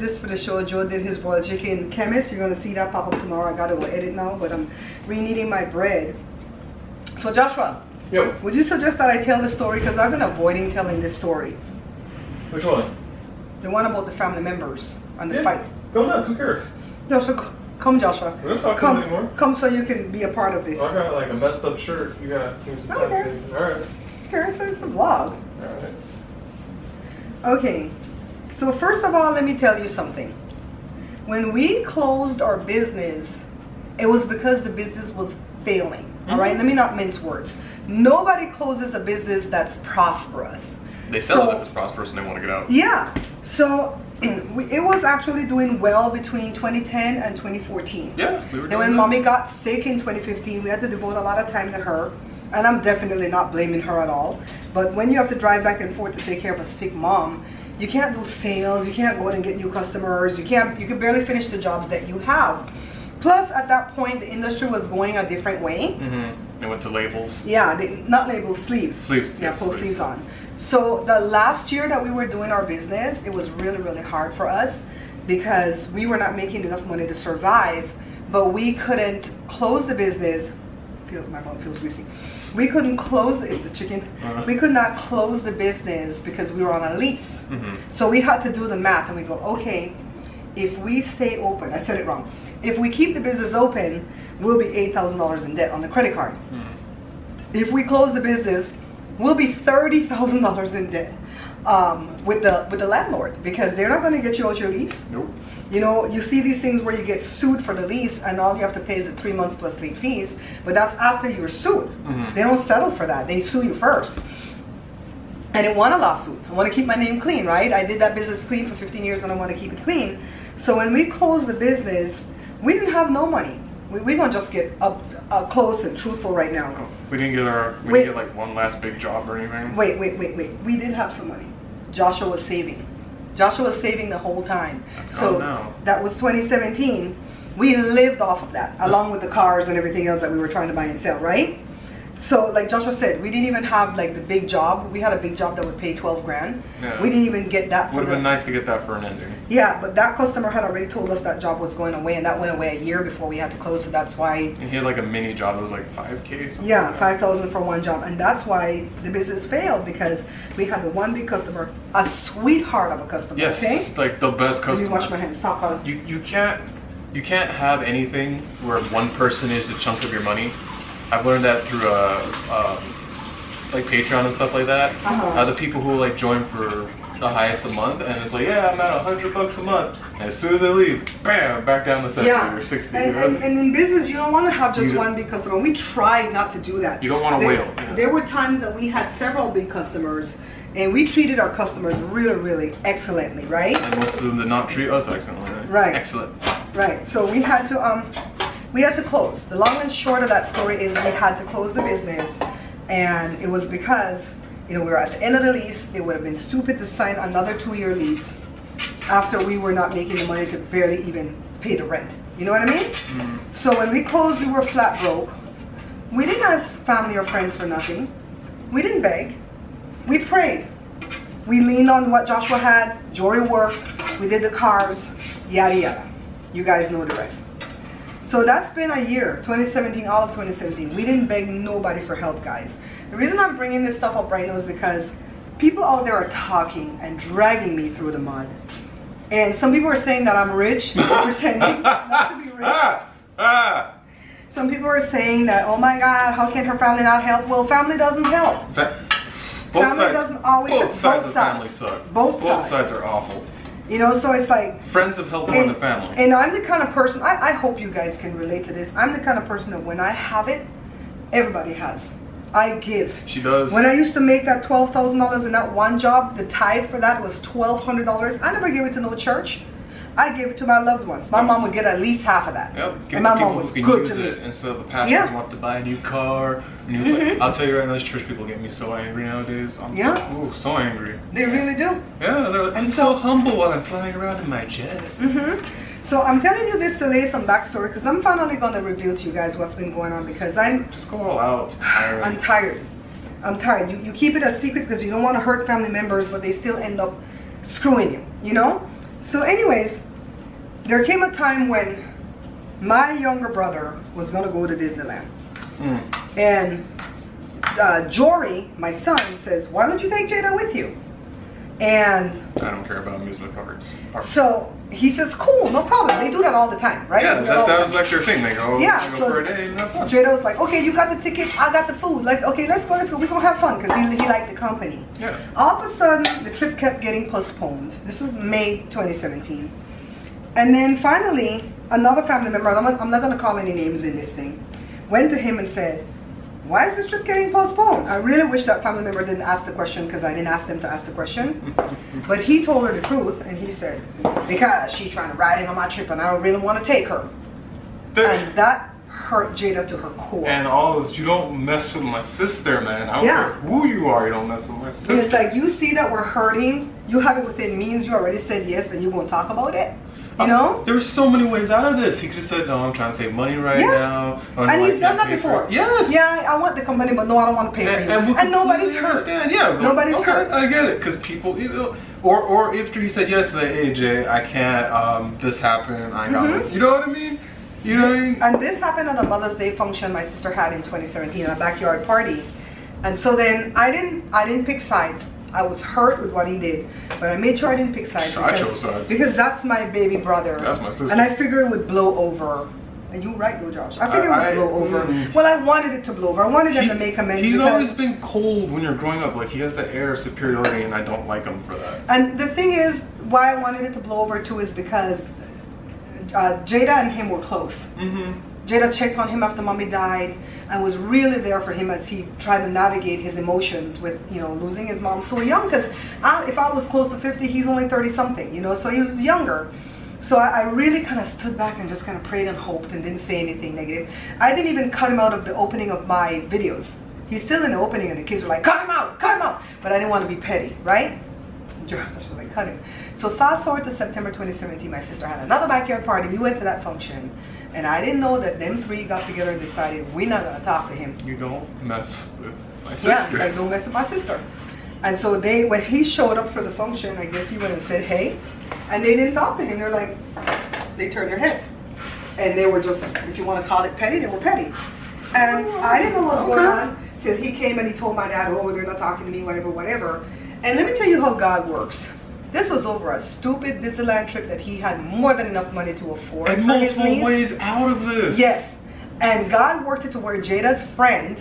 this for the show. Joe did his boiled chicken. Chemist, you're gonna see that pop up tomorrow. I gotta go edit now, but I'm re-kneading my bread. So Joshua, Yep. would you suggest that I tell the story? Because I've been avoiding telling this story. Which one? The one about the family members and the fight. Go nuts, who cares? No, so come Joshua. We don't talk Come, anymore. come so you can be a part of this. I got like a messed up shirt. You got give me some time. Okay. Alright. Here, so it's a vlog. Alright. Okay, so first of all, let me tell you something. When we closed our business, it was because the business was failing. All right, let me not mince words. Nobody closes a business that's prosperous. They sell it if it's prosperous and they want to get out. Yeah, so it was actually doing well between 2010 and 2014. Yeah, we were doing And when that. mommy got sick in 2015, we had to devote a lot of time to her. And I'm definitely not blaming her at all. But when you have to drive back and forth to take care of a sick mom, you can't do sales, you can't go in and get new customers, you can barely finish the jobs that you have. Plus, at that point, the industry was going a different way. They went to labels. Yeah, not labels, sleeves. Sleeves, Yeah, yes, pull sleeves. sleeves on. So the last year that we were doing our business, it was really, really hard for us because we were not making enough money to survive, but we couldn't close the business. My mouth feels greasy. We couldn't close it's the chicken. We could not close the business because we were on a lease. So we had to do the math and we go, okay, if we stay open, I said it wrong. If we keep the business open, we'll be $8,000 in debt on the credit card. If we close the business, we'll be $30,000 in debt with the landlord because they're not going to get you out your lease. Nope. You know, you see these things where you get sued for the lease and all you have to pay is 3 months plus late fees, but that's after you're sued. They don't settle for that. They sue you first. I didn't want a lawsuit. I want to keep my name clean, right? I did that business clean for 15 years and I want to keep it clean. So when we closed the business, we didn't have no money. We're going to just get up close and truthful right now. Oh, we didn't get like one last big job or anything. Wait. We did have some money. Joshua was saving. Joshua was saving the whole time. So that was 2017. We lived off of that, along with the cars and everything else that we were trying to buy and sell, right? So like Joshua said, we didn't even have like the big job. We had a big job that would pay 12 grand. Yeah. We didn't even get that. Would have been nice to get that for an ending. Yeah, but that customer had already told us that job was going away, and that went away a year before we had to close. So that's why. And he had like a mini job that was like $5K. Yeah, like 5,000 for one job, and that's why the business failed because we had the one big customer, a sweetheart of a customer. Yes, okay? like the best customer. Let me wash my hands. Stop. You can't have anything where one person is the chunk of your money. I've learned that through like Patreon and stuff like that. The people who like join for the highest a month, and it's like, yeah, I'm at $100 a month. And as soon as they leave, bam, back down to 70 or 60. And in business, you don't want to have just one big customer. We tried not to do that. You don't want to wail. There were times that we had several big customers, and we treated our customers really, really excellently, right? And most of them did not treat us excellently. Right. Excellent. Right. So we had to close. The long and short of that story is we had to close the business, and it was because, you know, we were at the end of the lease. It would have been stupid to sign another 2-year lease after we were not making the money to barely even pay the rent. You know what I mean? So when we closed, we were flat broke. We didn't ask family or friends for nothing. We didn't beg. We prayed. We leaned on what Joshua had. Jory worked. We did the cars. Yada yada. You guys know the rest. So that's been a year, 2017, all of 2017. We didn't beg nobody for help, guys. The reason I'm bringing this stuff up right now is because people out there are talking and dragging me through the mud. And some people are saying that I'm rich, pretending not to be rich. Some people are saying that, oh my God, how can her family not help? Well, family doesn't help. Family doesn't always help. Both sides of the family suck. Both sides are awful. You know, so it's like... Friends have helped more than family. And I'm the kind of person, I hope you guys can relate to this. I'm the kind of person that when I have it, everybody has. I give. She does. When I used to make that $12,000 in that one job, the tithe for that was $1,200. I never gave it to no church. I gave it to my loved ones. My mom would get at least half of that. Yep. And my mom was good to me. Instead of the pastor who wants to buy a new car. I'll tell you right now, these church people get me so angry nowadays. I'm so angry. They really do. Yeah, they're like, I'm so humble while I'm flying around in my jet. So I'm telling you this to lay some backstory because I'm finally going to reveal to you guys what's been going on because I'm... Just go all out. It's tiring. I'm tired. I'm tired. You keep it a secret because you don't want to hurt family members, but they still end up screwing you, you know? So anyways, there came a time when my younger brother was going to go to Disneyland. And Jory, my son, says, why don't you take Jada with you? And I don't care about amusement parks. So he says, cool, no problem. They do that all the time, right? Yeah, that was like their thing. They go, yeah, go so for a day and have fun. Jada was like, okay, you got the tickets, I got the food. Like, okay, let's go. We're going to have fun, because he liked the company. Yeah. All of a sudden, the trip kept getting postponed. This was May 2017. And then finally, another family member, I'm not going to call any names in this thing, went to him and said, why is this trip getting postponed? I really wish that family member didn't ask the question, because I didn't ask them to ask the question. But he told her the truth, and he said, because she's trying to ride in on my trip and I don't really want to take her. And that hurt Jada to her core. And all of this, you don't mess with my sister, man. I don't care who you are, you don't mess with my sister. And it's like, you see that we're hurting, you have it within means, you already said yes, and you won't talk about it. You know? There's so many ways out of this. He could have said, no, I'm trying to save money right now. And he's done that before. Yes. Yeah, I want the company, but no, I don't want to pay for you. And nobody's hurt. Yeah, nobody's hurt. I get it. Because people, you know, or after he said yes, like, hey, Jay, I can't, this happened, I got it. You know what I mean? You know what I mean? And this happened at a Mother's Day function my sister had in 2017 at a backyard party. And so then I didn't pick sides. I was hurt with what he did, but I made sure I didn't pick sides because that's my baby brother. That's my sister. And I figured it would blow over. And you're right though, Josh. I figured it would blow over. Well, I wanted it to blow over. I wanted them to make amends. He's always been cold when you're growing up. Like, he has the air of superiority, and I don't like him for that. And the thing is, why I wanted it to blow over too is because Jada and him were close. Jada checked on him after mommy died and was really there for him as he tried to navigate his emotions with, you know, losing his mom so young. Because if I was close to 50, he's only 30 something, you know, so he was younger. So I really kind of stood back and just kind of prayed and hoped and didn't say anything negative. I didn't even cut him out of the opening of my videos. He's still in the opening and the kids were like, cut him out, cut him out. But I didn't want to be petty, right? Josh was like, cut him. So fast forward to September 2017, my sister had another backyard party. We went to that function. And I didn't know that them three got together and decided we're not going to talk to him. You don't mess with my sister. Yeah, it's like, don't mess with my sister. And so when he showed up for the function, I guess he went and said, hey. And they didn't talk to him. They're like, they turned their heads. And they were just, if you want to call it petty, they were petty. And I didn't know what was going on till he came and he told my dad, oh, they're not talking to me, whatever, whatever. And let me tell you how God works. This was over a stupid Disneyland trip that he had more than enough money to afford. And multiple ways out of this. Yes. And God worked it to where Jada's friend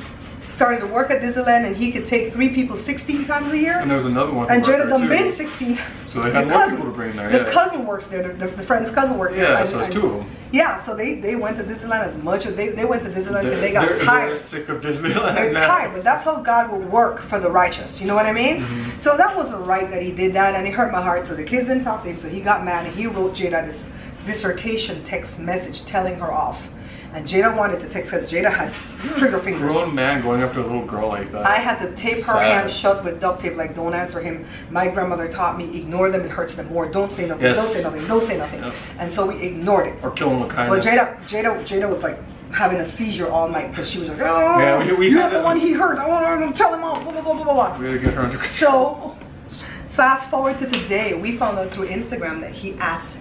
started to work at Disneyland and he could take 3 people 16 times a year. And there was another one. And Jada done been 16. So they had more people to bring there. The cousin works there. The friend's cousin worked there. Yeah, so it's 2 of them. Yeah, so they went to Disneyland as much as they went to Disneyland until they got tired. They're sick of Disneyland. They're tired, but that's how God will work for the righteous. You know what I mean? So that wasn't right that he did that, and it hurt my heart. So the kids didn't talk to him, so he got mad and he wrote Jada this dissertation text message telling her off. And Jada wanted to text because Jada had trigger fingers. Grown man going after a little girl like that. I had to tape her hands shut with duct tape, like, don't answer him. My grandmother taught me, ignore them, it hurts them more. Don't say nothing, don't say nothing, don't say nothing. Yep. And so we ignored it. Or kill him with kindness. Well, Jada was like having a seizure all night because she was like, oh, yeah, you're the one he hurt. I want to tell him off, blah, blah, blah, blah, blah. We had to get her under control. So, fast forward to today, we found out through Instagram that he asked,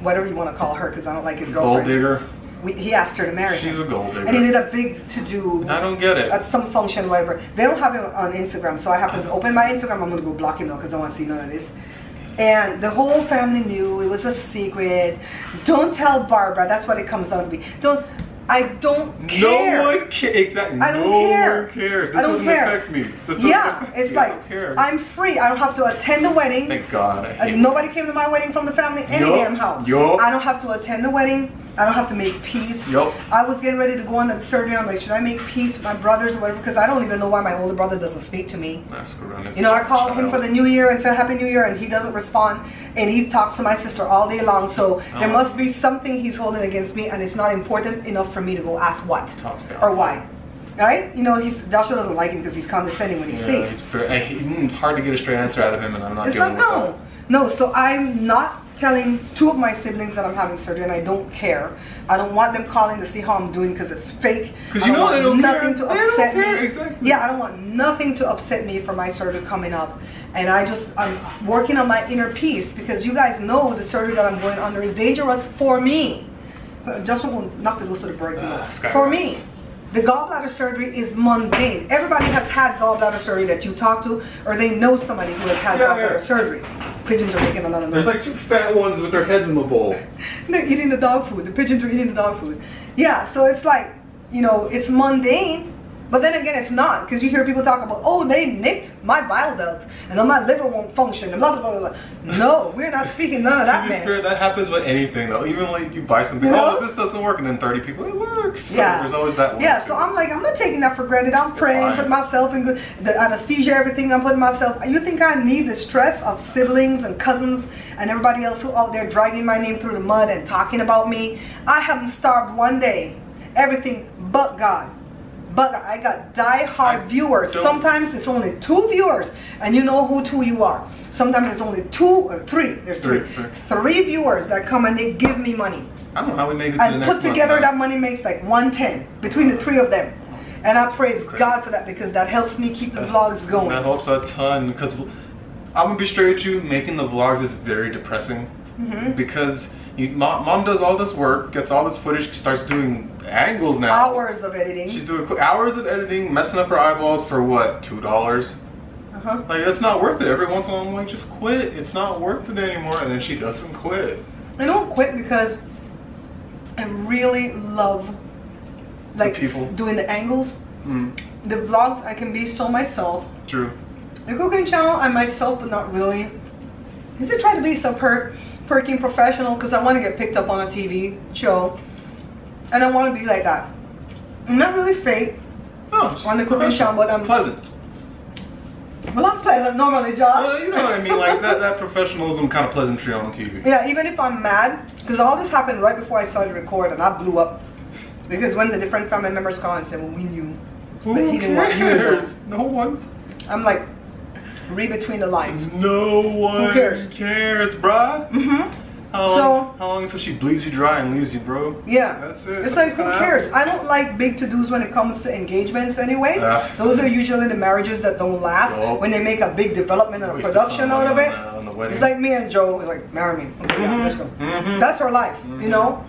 whatever you want to call her, because I don't like his girlfriend. Gold digger. He asked her to marry him. She's a gold digger. And he did a big to-do. I don't get it. At some function, whatever. They don't have it on Instagram, so I happened to open my Instagram. I'm going to go block him now because I don't want to see none of this. And the whole family knew. It was a secret. Don't tell Barbara. That's what it comes down to be. I don't care. No one cares. Exactly. I don't care. No one cares. This I don't doesn't care. affect me. It's like, I'm free. I don't have to attend the wedding. Thank God. Nobody came to my wedding from the family any damn how. I don't have to attend the wedding. I don't have to make peace. I was getting ready to go on the surgery. I'm like, should I make peace with my brothers or whatever? Because I don't even know why my older brother doesn't speak to me. You know, I called him for the New Year and said Happy New Year, and he doesn't respond. And he talks to my sister all day long. So there must be something he's holding against me, and it's not important enough for me to go ask what or why. Right? You know, Joshua doesn't like him because he's condescending when he speaks. It's hard to get a straight answer out of him, and I'm not giving him that. No, so I'm not telling 2 of my siblings that I'm having surgery, and I don't care. I don't want them calling to see how I'm doing because it's fake. Because you know they don't nothing care. to upset me. Exactly. Yeah, I don't want nothing to upset me for my surgery coming up. And I'm working on my inner peace, because you guys know the surgery that I'm going under is dangerous for me. Joshua will knock the loose of the break. For me. The gallbladder surgery is mundane. Everybody has had gallbladder surgery that you talk to, or they know somebody who has had gallbladder surgery. Pigeons are making a lot of noise. There's like 2 fat ones with their heads in the bowl. They're eating the dog food. The pigeons are eating the dog food. Yeah, so it's like, you know, it's mundane, but then again, it's not, because you hear people talk about, oh, they nicked my bile duct, and then my liver won't function, and blah, blah, blah, blah. No, we're not speaking none of that mess. Fair, that happens with anything, though. Even like you buy something, oh, this doesn't work, and then 30 people, it works. Yeah. So there's always that one. Yeah, so I'm like, I'm not taking that for granted. I'm praying, putting myself in good, the anesthesia, everything, I'm putting myself. You think I need the stress of siblings and cousins and everybody else who out there dragging my name through the mud and talking about me? I haven't starved one day. Everything but God. But I got die-hard viewers. Sometimes it's only 2 viewers, and you know who 2 you are. Sometimes it's only 2 or 3. There's 3. 3 viewers that come and they give me money. I don't know how we make it to the and next put together month, that money makes like 110 between the 3 of them. And I praise God for that, because that helps me keep the vlogs going. That helps a ton, because I'm gonna be straight with you, making the vlogs is very depressing. Because mom does all this work, gets all this footage, starts doing angles now. Hours of editing. She's doing hours of editing, messing up her eyeballs for what, $2? Like, that's not worth it. Every once in a while I'm like, just quit. It's not worth it anymore. And then she doesn't quit. I don't quit because I really love like doing the angles. The vlogs, I can be so myself. True. The cooking channel, I'm myself, but not really. Because I try to be so perky and professional, because I want to get picked up on a TV show. And I want to be like that. I'm not really fake on the cooking channel, but I'm pleasant. Well, I'm pleasant normally, Josh. Well, you know what I mean, like that professionalism kind of pleasantry on TV. Yeah, even if I'm mad, because all this happened right before I started recording, and I blew up. Because when the different family members called and said, well, we knew. But he didn't want you to know. No one. I'm like, read between the lines. No one Who cares, bruh. How long until she bleeds you dry and leaves you, bro? Yeah. That's it. It's like, who cares? I don't like big to-dos when it comes to engagements anyways. Those are usually the marriages that don't last. When they make a big development and a production out of it. It's like me and Joe. It's like, marry me. Okay, yeah, let's go. That's our life, you know?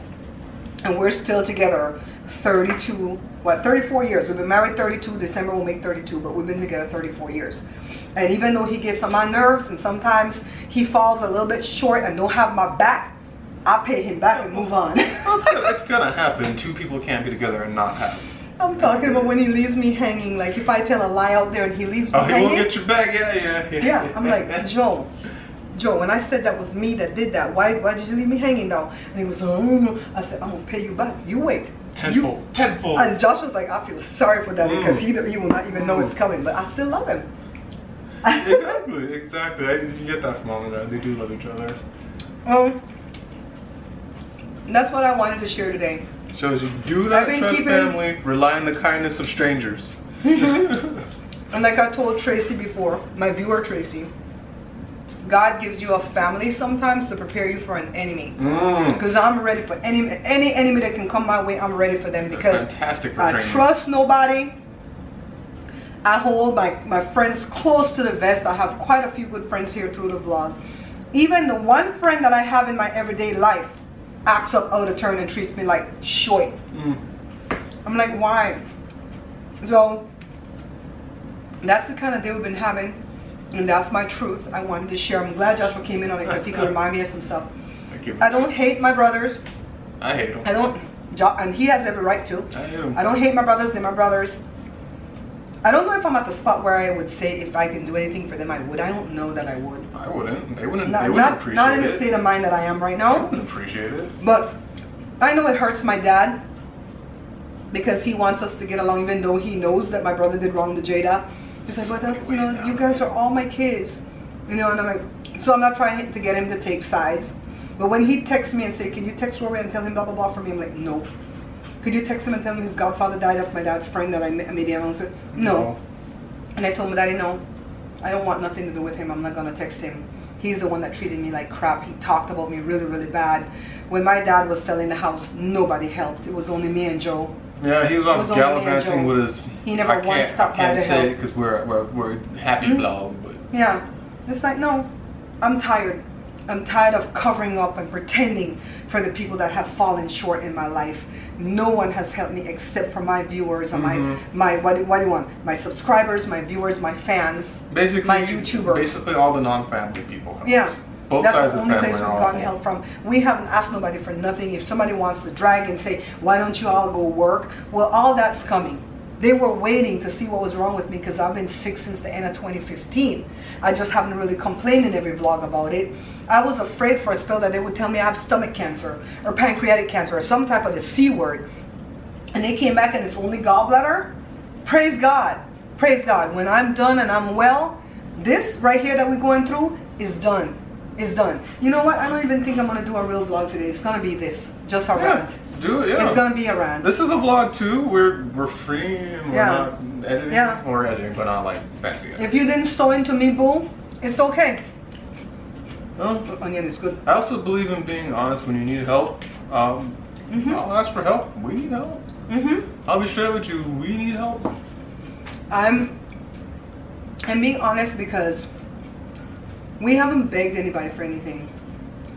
And we're still together 34 years. We've been married 32. December will make 32, but we've been together 34 years. And even though he gets on my nerves and sometimes he falls a little bit short and don't have my back, I pay him back and move on. It's gonna happen. 2 people can't be together and not happy. I'm talking about when he leaves me hanging. Like if I tell a lie out there and he leaves me hanging. He won't get your back. Yeah. I'm like, Joe, when I said that was me that did that, why did you leave me hanging though? And he was like, oh. I said, I'm gonna pay you back. You wait. Tenfold. And Josh was like, I feel sorry for that because he will not even know it's coming, but I still love him. Exactly. You get that from mom and dad. They do love each other. That's what I wanted to share today. Shows you do not trust family, rely on the kindness of strangers. And like I told Tracy before, my viewer Tracy, God gives you a family sometimes to prepare you for an enemy. Because I'm ready for any enemy that can come my way. I'm ready for them because I trust nobody. I hold my friends close to the vest. I have quite a few good friends here through the vlog. Even the one friend that I have in my everyday life acts up out of turn and treats me like shit. I'm like, why? So that's the kind of day we've been having. And that's my truth. I wanted to share. I'm glad Joshua came in on it because he could remind me of some stuff. I don't hate my brothers. I hate them. I don't, and he has every right to. I hate them. I don't hate my brothers. They're my brothers. I don't know if I'm at the spot where I would say if I can do anything for them, I would. I don't know that I would. I wouldn't. They wouldn't appreciate it. Not in the state of mind that I am right now. They wouldn't appreciate it. But I know it hurts my dad because he wants us to get along, even though he knows that my brother did wrong to Jada. He's like, but that's, you know, you guys are all my kids. You know, and I'm like, so I'm not trying to get him to take sides. But when he texts me and say, can you text Rory and tell him blah, blah, blah for me? I'm like, no. Could you text him and tell him his godfather died? That's my dad's friend that I made the announcement. No. And I told my daddy, no, I don't want nothing to do with him. I'm not going to text him. He's the one that treated me like crap. He talked about me really, really bad. When my dad was selling the house, nobody helped. It was only me and Joe. Yeah, he was on gallivanting with his. He never once stopped by to help. I can't say it because we're happy vlog, but yeah, it's like no, I'm tired. I'm tired of covering up and pretending for the people that have fallen short in my life. No one has helped me except for my viewers and my what do you want? My subscribers, my viewers, my fans, basically my YouTubers. Basically all the non-family people help. Yeah. Both That's sides the of the only family place are we've gotten help from. We haven't asked nobody for nothing. If somebody wants to drag and say, why don't you all go work? Well, all that's coming. They were waiting to see what was wrong with me because I've been sick since the end of 2015. I just haven't really complained in every vlog about it. I was afraid for a spell that they would tell me I have stomach cancer or pancreatic cancer or some type of the C word. And they came back and it's only gallbladder. Praise God. Praise God. When I'm done and I'm well, this right here that we're going through is done. It's done. You know what? I don't even think I'm going to do a real vlog today. It's going to be this. Just a rant. Do it, yeah. It's going to be a rant. This is a vlog too. We're free and we're not editing. Yeah. We're editing, but not like fancy editing. If you didn't sew into me, boo, it's okay. No. Onion is good. I also believe in being honest when you need help. I'll ask for help. We need help. I'll be straight with you. We need help. I'm being honest because we haven't begged anybody for anything.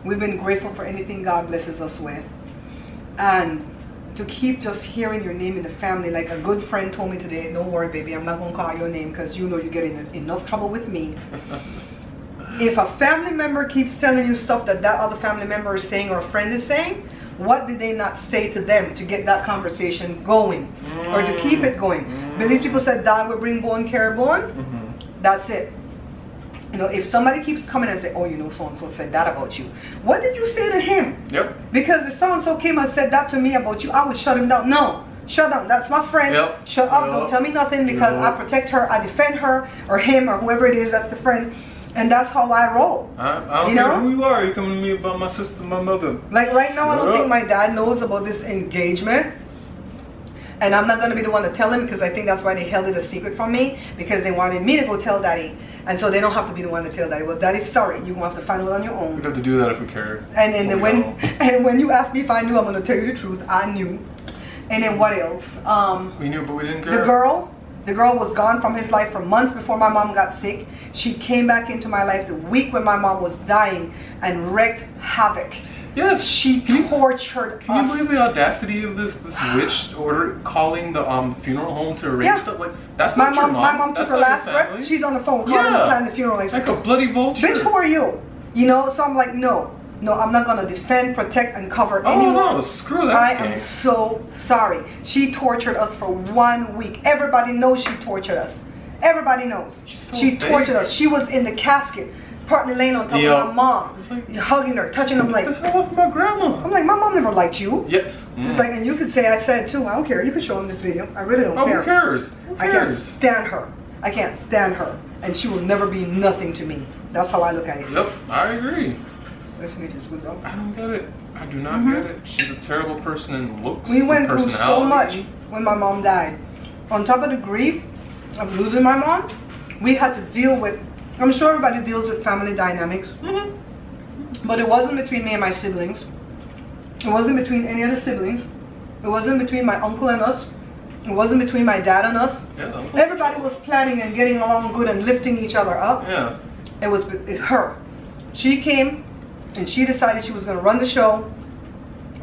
We've been grateful for anything God blesses us with. And to keep just hearing your name in the family, like a good friend told me today, don't worry baby, I'm not going to call your name because you know you get in enough trouble with me. If a family member keeps telling you stuff that other family member is saying or a friend is saying, what did they not say to them to get that conversation going or to keep it going? These people said dog will bring bone, carry bone. That's it. You know, if somebody keeps coming and say, oh, you know, so-and-so said that about you. What did you say to him? Yep. Because if so-and-so came and said that to me about you, I would shut him down. No, shut down. That's my friend. Yep. Shut up. Don't tell me nothing because I protect her. I defend her or him or whoever it is that's the friend. And that's how I roll. I don't care who you are. You coming to me about my sister, my mother. Like right now, I don't think my dad knows about this engagement. And I'm not going to be the one to tell him because I think that's why they held it a secret from me. Because they wanted me to go tell daddy. And so they don't have to be the one to tell daddy. Well, daddy's sorry. You're going to have to find it on your own. We'd have to do that if we cared. And then when you asked me if I knew, I'm going to tell you the truth. I knew. And then what else? We knew, but we didn't care. The girl was gone from his life for months before my mom got sick. She came back into my life the week when my mom was dying and wreaked havoc. Yes. She tortured us. Can you believe the audacity of this witch calling the funeral home to arrange stuff? Like, that's not your mom. My mom took her last breath. She's on the phone calling to plan the funeral. Like a bloody vulture. Bitch, who are you? You know, so I'm like, no, I'm not going to defend, protect, and cover anymore. Oh, no, screw that I am so sorry. She tortured us for 1 week. Everybody knows she tortured us. Everybody knows. She tortured us. She was in the casket, partly laying on top of my mom, hugging her, touching them like, what the hell with my grandma? I'm like, my mom never liked you. Yep. It's like, and you could say I said too. I don't care. You could show him this video. I really don't care. Who cares? I can't stand her. I can't stand her. And she will never be nothing to me. That's how I look at it. Yep, I agree. I don't get it. I do not get it. She's a terrible person in looks. We went through so much when my mom died. On top of the grief of losing my mom, we had to deal with, I'm sure everybody deals with family dynamics, but it wasn't between me and my siblings. It wasn't between any other siblings. It wasn't between my uncle and us. It wasn't between my dad and us. Yeah, everybody was planning and getting along good and lifting each other up. Yeah. It's her. She came and she decided she was going to run the show,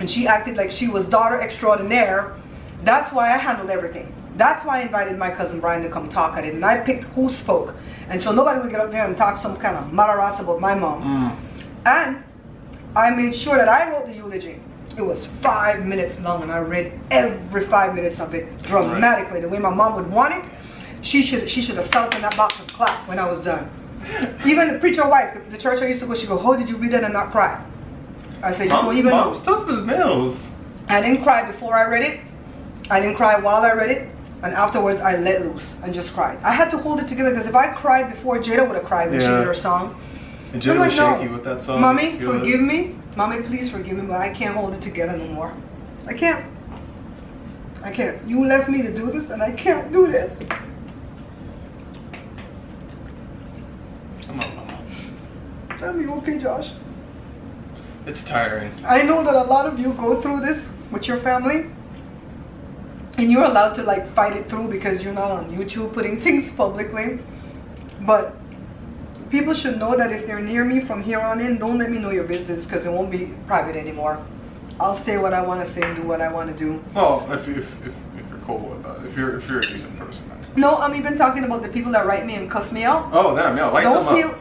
and she acted like she was daughter extraordinaire. That's why I handled everything. That's why I invited my cousin Brian to come talk at it, and I picked who spoke. And so nobody would get up there and talk some kind of mararas about my mom. And I made sure that I wrote the eulogy. It was 5 minutes long, and I read every 5 minutes of it dramatically, the way my mom would want it. She should have sat up in that box and clapped when I was done. Even the preacher wife, the church I used to go, she go, how did you read that and not cry? I said, you don't even know. Stuff is nails. I didn't cry before I read it. I didn't cry while I read it. And afterwards, I let loose and just cried. I had to hold it together because if I cried before, Jada would have cried when she did her song. And Jada was shaky with that song. Mommy, forgive me. Mommy, please forgive me, but I can't hold it together no more. I can't. I can't. You left me to do this, and I can't do this. Come on, Mama. Tell me, okay, Josh? It's tiring. I know that a lot of you go through this with your family, and you're allowed to like fight it through because you're not on YouTube putting things publicly. But people should know that if they're near me from here on in, don't let me know your business because it won't be private anymore. I'll say what I want to say and do what I want to do. Well, if you're cool with that, if you're a decent person. Then. No, I'm even talking about the people that write me and cuss me out. Oh, damn, yeah,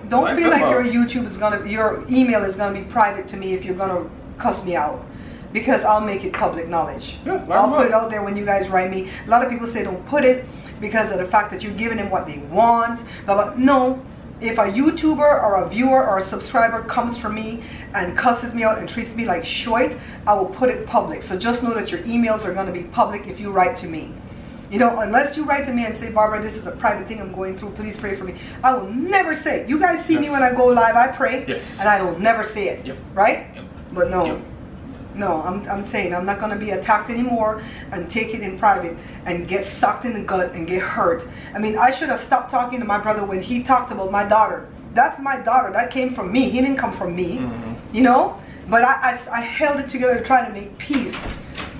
Don't feel like your YouTube is your email is gonna be private to me if you're gonna cuss me out, because I'll make it public knowledge. Yeah, I'll put it out there when you guys write me. A lot of people say don't put it because of the fact that you're giving them what they want. But no, if a YouTuber or a viewer or a subscriber comes for me and cusses me out and treats me like shit, I will put it public. So just know that your emails are gonna be public if you write to me. You know, unless you write to me and say, Barbara, this is a private thing I'm going through, please pray for me. I will never say it. You guys see me when I go live, I pray, and I will never say it, right? But no, no, I'm saying I'm not going to be attacked anymore and take it in private and get sucked in the gut and get hurt. I mean, I should have stopped talking to my brother when he talked about my daughter. That's my daughter. That came from me. He didn't come from me, you know? But I held it together to try to make peace.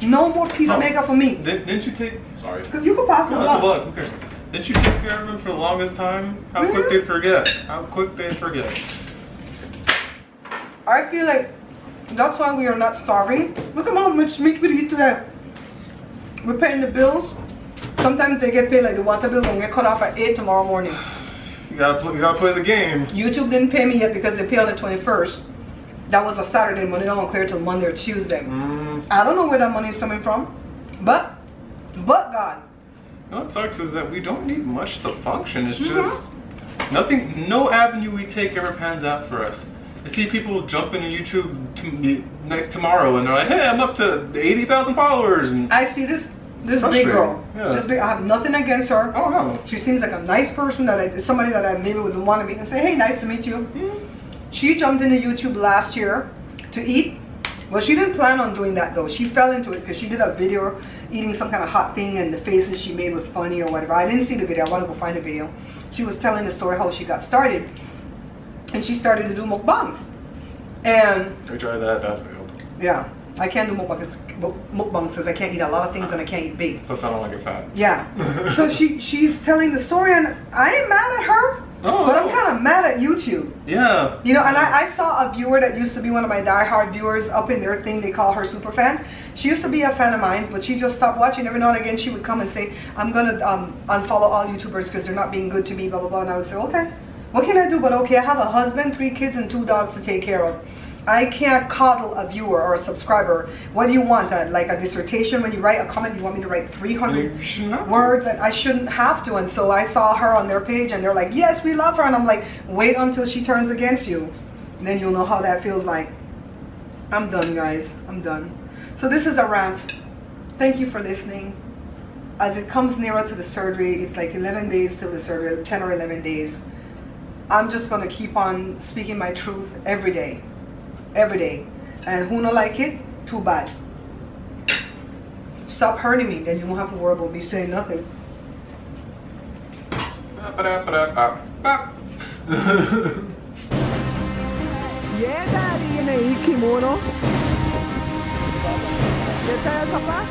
No more Peacemaker for me. Didn't you take... Sorry. You can pass the blood. That's a blood. Who cares? Didn't you take care of them for the longest time? How quick they forget. How quick they forget. I feel like that's why we are not starving. Look at how much meat we eat today. We're paying the bills. Sometimes they get paid, like the water bill will get cut off at 8 tomorrow morning. You gotta play the game. YouTube didn't pay me yet because they pay on the 21st. That was a Saturday and money don't clear till Monday or Tuesday. I don't know where that money is coming from, but God. You know what sucks is that we don't need much to function. It's just nothing. No avenue we take ever pans out for us. I see people jump into YouTube tomorrow and they're like, "Hey, I'm up to 80,000 followers." And I see this big girl. Yeah. I have nothing against her. Oh no. She seems like a nice person somebody that I maybe would want to meet and say, "Hey, nice to meet you." She jumped into YouTube last year to eat. Well, she didn't plan on doing that though. She fell into it because she did a video eating some kind of hot thing and the faces she made was funny or whatever. I didn't see the video. I want to go find the video. She was telling the story how she got started. And she started to do mukbangs. And I tried that failed. Yeah. I can't do mukbangs because I can't eat a lot of things and I can't eat big. Plus I don't like it fat. Yeah. So she's telling the story and I ain't mad at her. Oh, but I'm kind of mad at YouTube. Yeah. You know, and I saw a viewer that used to be one of my diehard viewers up in their thing. They call her super fan. She used to be a fan of mine, but she just stopped watching. Every now and again, she would come and say, "I'm gonna unfollow all YouTubers because they're not being good to me." Blah blah blah. And I would say, "Okay, what can I do?" But okay, I have a husband, 3 kids, and 2 dogs to take care of. I can't coddle a viewer or a subscriber. What do you want? Like a dissertation? When you write a comment, you want me to write 300 words? And I shouldn't have to. And so I saw her on their page and they're like, "Yes, we love her." And I'm like, wait until she turns against you. And then you'll know how that feels like. I'm done, guys. I'm done. So this is a rant. Thank you for listening. As it comes nearer to the surgery, it's like 11 days till the surgery, 10 or 11 days. I'm just going to keep on speaking my truth every day. Every day. And who don't like it, too bad. Stop hurting me, then you won't have to worry about me saying nothing. Yeah, daddy, in a kimono. Get that, papa?